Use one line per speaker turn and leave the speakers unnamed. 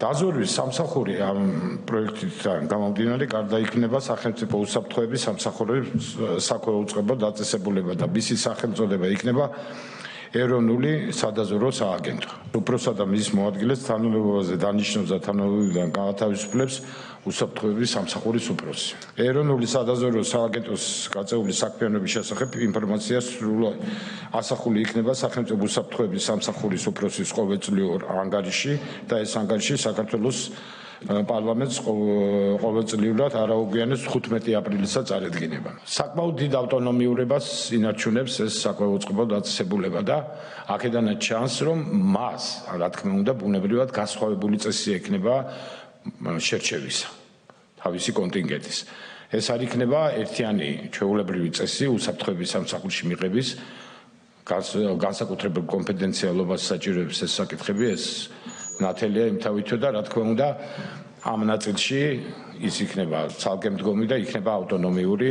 დაზვერვის სამსახური ამ პროექტიდან გამომდინარე გარდაიქმნება სახელმწიფო უსაფრთხოების სამსახურების საქმე უწყებო დაწესებულება და მისი სახელწოდება იქნება ეროვნული სადაზვერვო სააგენტო. უფროსა და მის მოადგილეს თანამდებობაზე დანიშნავს და თანამდებობიდან გაათავისუფლებს უსაფრთხოების სამსახურის უფროსი. ეროვნული სადაზვერვო სააგენტოს გაწეული საქმიანობის შესახებ ინფორმაცია სრულად ასახული იქნება სახელმწიფო უსაფრთხოების სამსახურის უფროსის ყოველწლიურ ანგარიში და ეს ანგარიში საქართველოს პარლამენტს ყოველწლიურად არაუგვიანეს 15 აპრილისას წარედგინება. საკმაოდ დიდ ავტონომიურობას ინარჩუნებს ეს საკვებუწყებო დაწესებულება და აქედანაც ჩანს, რომ მას, რა თქმა უნდა, ბუნებრივად განსხვავებული წესი ექნება შერჩევისა თავისი კონტინგენტის. ეს არ იქნება ერთიანი ჩვეულებრივი წესი უსაფრთხოების სამსახურში მიღების განსაკუთრებულ კომპეტენციალობას საჭიროებს ეს საკითხები, ეს ნათელია იმთავითო და რა თქმა უნდა ამ ნაწილში ის იქნება ცალკე მდგომი და იქნება ავტონომიური